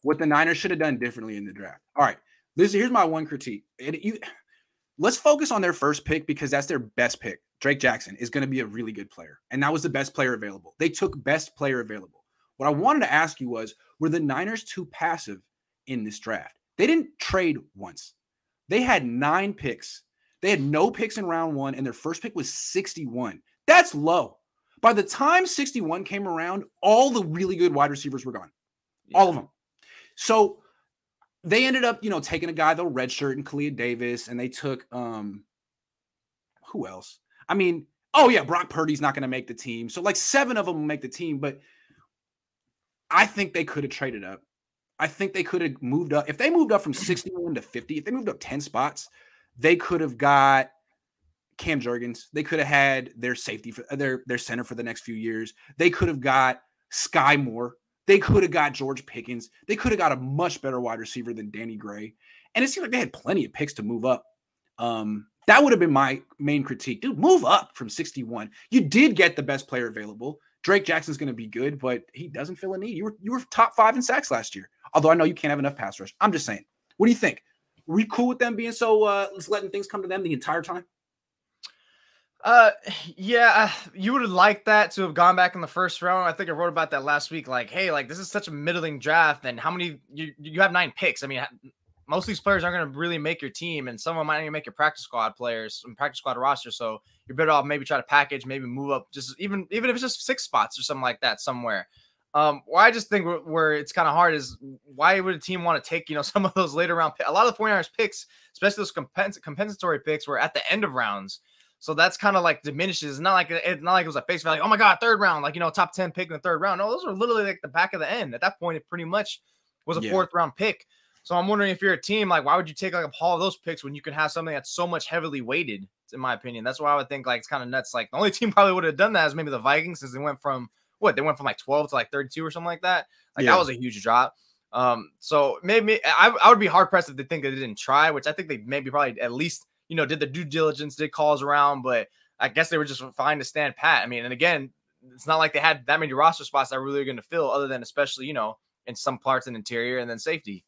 what the Niners should have done differently in the draft. All right, here's my one critique. Let's focus on their first pick because that's their best pick. Drake Jackson is going to be a really good player, and that was the best player available. They took best player available. What I wanted to ask you was, were the Niners too passive in this draft? They didn't trade once. They had 9 picks. They had no picks in round 1, and their first pick was 61. That's low. By the time 61 came around, all the really good wide receivers were gone. Yeah. All of them. So they ended up, taking a guy, they'll redshirt, and Khalid Davis, and they took who else? I mean, Brock Purdy's not going to make the team. So like 7 of them will make the team, but I think they could have traded up. I think they could have moved up. If they moved up from 61 to 50, if they moved up 10 spots, they could have got Cam Jurgens. They could have had their safety for their center for the next few years. They could have got Sky Moore. They could have got George Pickens. They could have got a much better wide receiver than Danny Gray. And it seemed like they had plenty of picks to move up. That would have been my main critique. Dude, move up from 61. You did get the best player available. Drake Jackson's going to be good, but he doesn't fill a need. You were top 5 in sacks last year. Although I know you can't have enough pass rush. I'm just saying. What do you think? Were we cool with them being so just letting things come to them the entire time? Yeah, you would have liked that to have gone back in the first round. I think I wrote about that last week. Like, hey, like this is such a middling draft, and how many you have 9 picks. I mean, most of these players aren't going to really make your team, and some of them might even make your practice squad players and practice squad roster. So you're better off maybe try to package, maybe move up, just even if it's just 6 spots or something like that somewhere. Well, I just think where it's kind of hard is why would a team want to take, some of those later round picks? A lot of the 49ers picks, especially those compensatory picks, were at the end of rounds. So that's kind of like diminishes. It's not like it was a face value. Oh my God, 3rd round, like, top 10 pick in the 3rd round. No, those are literally like the back of the end. At that point, it pretty much was a 4th round pick. So I'm wondering if you're a team, like, why would you take like a haul of those picks when you can have something that's so much heavily weighted, in my opinion? That's why I would think like it's kind of nuts. Like the only team probably would have done that is maybe the Vikings, since they went from like 12 to like 32 or something like that. Like that was a huge drop. So maybe I would be hard pressed if they think they didn't try, which I think they maybe probably at least, did the due diligence, did calls around, but I guess they were just fine to stand pat. I mean, and again, it's not like they had that many roster spots that really are going to fill, other than especially, in some parts in interior and then safety.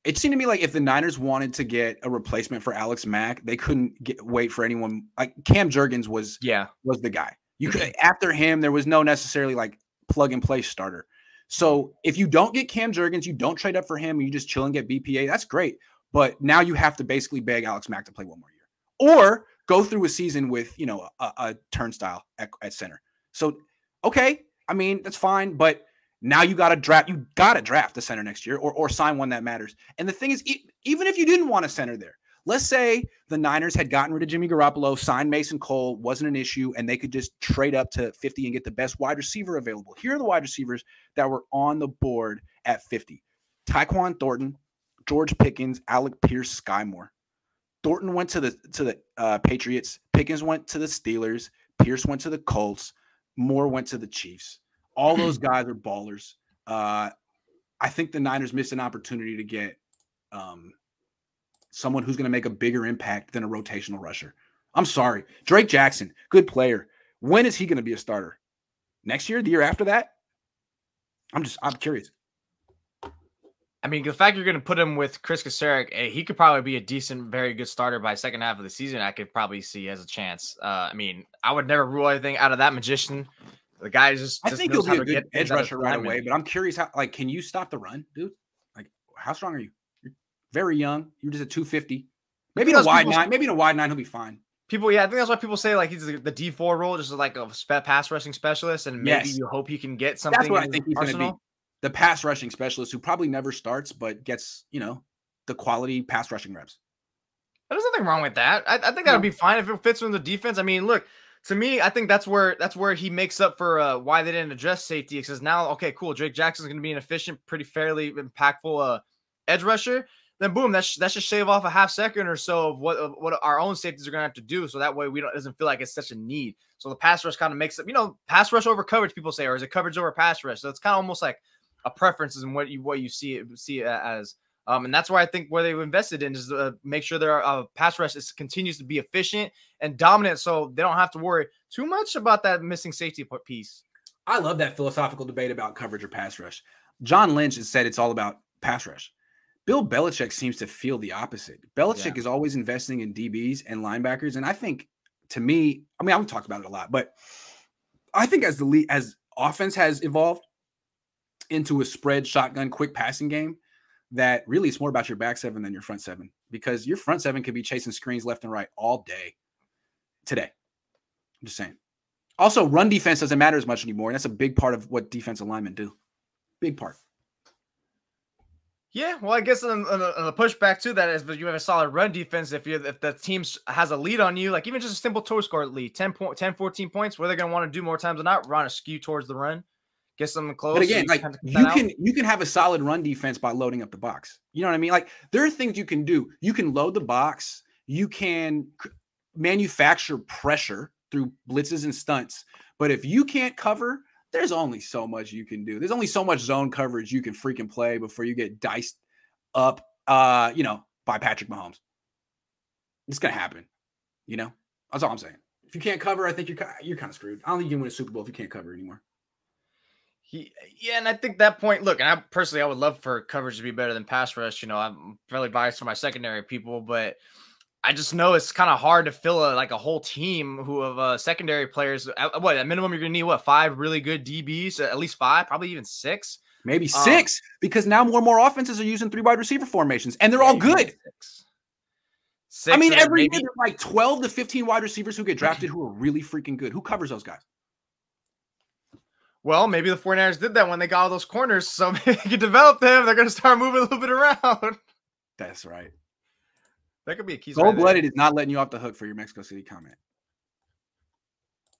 It seemed to me like if the Niners wanted to get a replacement for Alex Mack, they couldn't wait for anyone. Like Cam Jurgens was the guy. You could, after him, there was no necessarily like plug and play starter. So if you don't get Cam Jurgens, you don't trade up for him, and you just chill and get BPA, that's great. But now you have to basically beg Alex Mack to play one more year, or go through a season with, a turnstile at center. So, okay. I mean, that's fine, but now you got to draft the center next year, or sign one that matters. And the thing is, even if you didn't want a center there, let's say the Niners had gotten rid of Jimmy Garoppolo, signed Mason Cole, wasn't an issue, and they could just trade up to 50 and get the best wide receiver available. Here are the wide receivers that were on the board at 50. Tyquan Thornton, George Pickens, Alec Pierce, Sky Moore. Thornton went to the Patriots. Pickens went to the Steelers. Pierce went to the Colts. Moore went to the Chiefs. All those guys are ballers. I think the Niners missed an opportunity to get someone who's going to make a bigger impact than a rotational rusher. I'm sorry. Drake Jackson, good player. When is he going to be a starter? Next year? The year after that? I'm curious. I mean, the fact you're going to put him with Chris Kasarik, he could probably be a decent, very good starter by second half of the season. I could probably see as a chance. I mean, I would never rule anything out of that magician. The guy I think he'll be a good edge rusher right away, but I'm curious can you stop the run, dude? Like, how strong are you? You're very young. You're just at 250. Maybe in a wide 9. Maybe in a wide 9 he'll be fine. I think that's why people say like he's the D4 role, just like a pass rushing specialist, and maybe you hope he can get something. That's what I think he's going to be. The pass rushing specialist who probably never starts, but gets, the quality pass rushing reps. There's nothing wrong with that. I think that would be fine if it fits in the defense. I mean, look, to me, I think that's where he makes up for why they didn't address safety. Because now, okay, cool, Drake Jackson's going to be an efficient, pretty fairly impactful edge rusher. Then boom, that should shave off a half second or so of what our own safeties are going to have to do. So that way it doesn't feel like it's such a need. So the pass rush kind of makes it, pass rush over coverage, people say, or is it coverage over pass rush? So it's kind of almost like a preference in what you see it as. And that's why I think where they've invested in is make sure their pass rush continues to be efficient and dominant, so they don't have to worry too much about that missing safety piece. I love that philosophical debate about coverage or pass rush. John Lynch has said it's all about pass rush. Bill Belichick seems to feel the opposite. Belichick is always investing in DBs and linebackers. And I think, to me, I mean, I've talked about it a lot, but I think as offense has evolved into a spread shotgun quick passing game, that really it's more about your back seven than your front seven, because your front seven could be chasing screens left and right all day today. I'm just saying. Also, run defense doesn't matter as much anymore. And that's a big part of what defensive linemen do. Big part. Yeah, well, I guess the pushback to that is that you have a solid run defense. If the team has a lead on you, like even just a simple total score lead, 10, 14 points, what they're going to want to do more times than not, run a skew towards the run, get something close. But again, like you can have a solid run defense by loading up the box. You know what I mean? Like there are things you can do. You can load the box. You can manufacture pressure through blitzes and stunts. But if you can't cover, there's only so much you can do. There's only so much zone coverage you can freaking play before you get diced up, by Patrick Mahomes. It's going to happen. That's all I'm saying. If you can't cover, I think you're kind of screwed. I don't think you can win a Super Bowl if you can't cover anymore. Yeah, and I think that point, look, and I would love for coverage to be better than pass rush. I'm fairly biased for my secondary people, but I just know it's kind of hard to fill a whole team of secondary players. At minimum, you're going to need 5 really good DBs, at least 5, probably even 6. Maybe 6, because now more and more offenses are using 3 wide receiver formations, and they're all good. 6, I mean, every year there's like 12 to 15 wide receivers who get drafted who are really freaking good. Who covers those guys? Well, maybe the 49ers did that when they got all those corners, so maybe they could develop them. They're going to start moving a little bit around. That's right. That could be a key. Cold-blooded is not letting you off the hook for your Mexico City comment.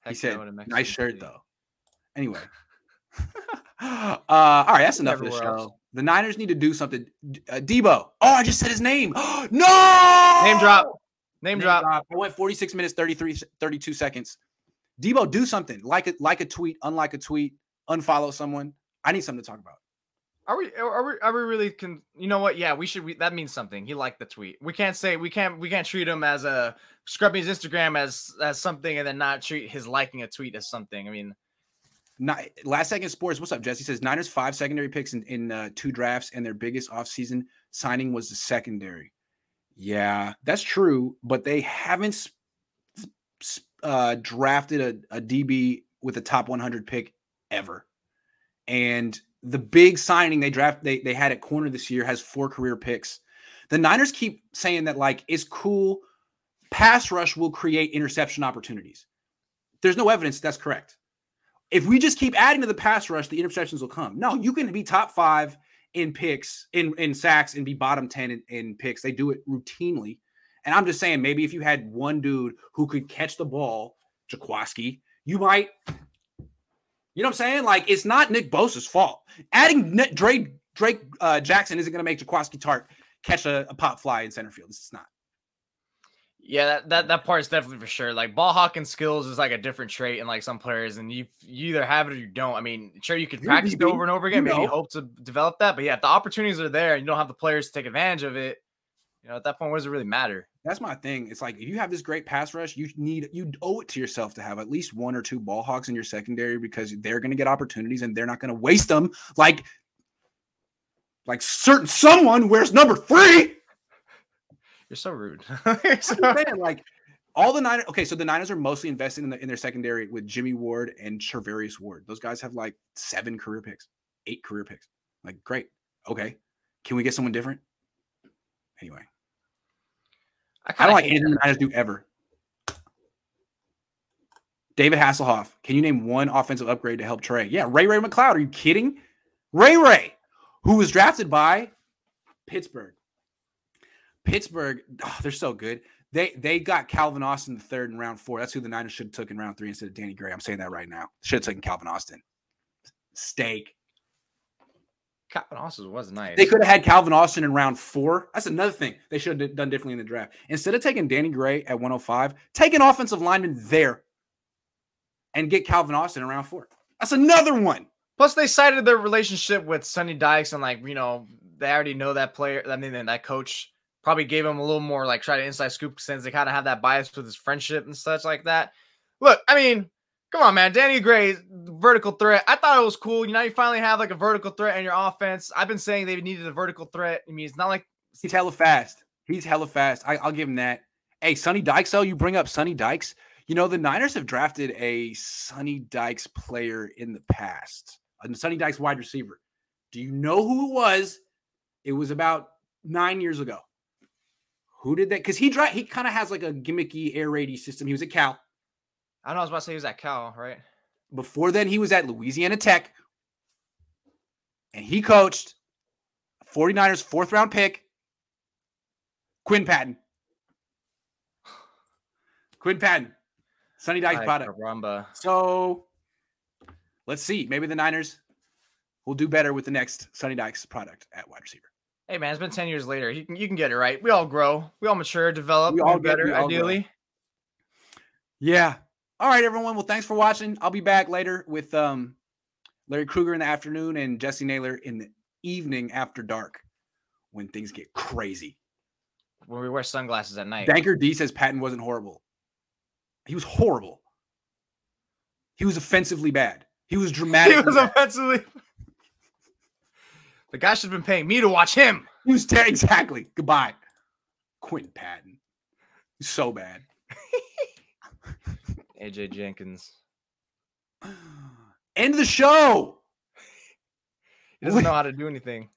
He said, nice shirt, though. Anyway. All right, that's enough of the show. Else. The Niners need to do something. Debo. Oh, I just said his name. No! Name drop. Name drop. I went 46 minutes, 32 seconds. Debo, do something. Like a tweet, unlike a tweet, unfollow someone. I need something to talk about. Are we really you know what? Yeah, we should. That means something. He liked the tweet. We can't treat him as a scrubbing his Instagram as something and then not treat his liking a tweet as something. I mean, Last Second Sports. What's up, Jesse? Says Niners 5 secondary picks in 2 drafts, and their biggest offseason signing was the secondary. Yeah, that's true, but they haven't drafted a DB with a top 100 pick ever. And the big signing they had at corner this year has 4 career picks. The Niners keep saying that it's cool. Pass rush will create interception opportunities. There's no evidence that's correct. If we just keep adding to the pass rush, the interceptions will come. No, you can be top 5 in picks, in sacks, and be bottom 10 in picks. They do it routinely. And I'm just saying, maybe if you had one dude who could catch the ball, Jaquaski, you might, you know what I'm saying? It's not Nick Bosa's fault. Adding Drake Jackson isn't going to make Jaquaski Tart catch a pop fly in center field. It's not. Yeah, that part is definitely for sure. Ball hawking skills is a different trait in some players, and you either have it or you don't. I mean, sure, you could practice it over and over again, maybe hope to develop that. But yeah, if the opportunities are there and you don't have the players to take advantage of it, at that point, what does it really matter? That's my thing. It's if you have this great pass rush, you owe it to yourself to have at least 1 or 2 ball hawks in your secondary, because they're going to get opportunities and they're not going to waste them like certain someone wears number 3. You're so rude. All the Niners. Okay, so the Niners are mostly invested in their secondary with Jimmy Ward and Charvarius Ward. Those guys have 7 career picks, 8 career picks. Great. Okay, can we get someone different? Anyway, I don't like anything the Niners do ever. David Hasselhoff, can you name one offensive upgrade to help Trey? Yeah, Ray McLeod. Are you kidding? Ray, who was drafted by Pittsburgh. They're so good. They got Calvin Austin the 3rd in round 4. That's who the Niners should have took in round 3 instead of Danny Gray. I'm saying that right now. Should have taken Calvin Austin. Steak. Calvin Austin was nice. They could have had Calvin Austin in round 4. That's another thing they should have done differently in the draft. Instead of taking Danny Gray at 105, take an offensive lineman there and get Calvin Austin in round 4. That's another one. Plus, they cited their relationship with Sonny Dykes, and they already know that player. I mean, that coach probably gave him a little more try to inside scoop, since they kind of have that bias with his friendship and such like that. Look, I mean, come on, man. Danny Gray, vertical threat. I thought it was cool. You finally have like a vertical threat in your offense. I've been saying they needed a vertical threat. I mean, it's not like he's hella fast. He's hella fast. I'll give him that. Hey, Sonny Dykes, though, you bring up Sonny Dykes. You know, the Niners have drafted a Sonny Dykes player in the past, a Sonny Dykes wide receiver. Do you know who it was? It was about 9 years ago. Who did that? Because he kind of has like a gimmicky air raid system. He was at Cal. I don't know. I was about to say he was at Cal, right? Before then, he was at Louisiana Tech. And he coached 49ers 4th-round pick, Quinn Patton. Quinn Patton. Sonny Dykes product. Caramba. So let's see. Maybe the Niners will do better with the next Sonny Dykes product at wide receiver. Hey, man, it's been 10 years later. You can get it right. We all grow. We all mature, develop. We all get better, ideally. Grow. Yeah. All right, everyone. Well, thanks for watching. I'll be back later with Larry Krueger in the afternoon and Jesse Naylor in the evening after dark when things get crazy. When we wear sunglasses at night. Banker D says Patton wasn't horrible. He was horrible. He was offensively bad. He was dramatic. He was offensively. The guy should have been paying me to watch him. He was exactly. Goodbye. Quinn Patton. He's so bad. AJ Jenkins. End the show. He doesn't know how to do anything.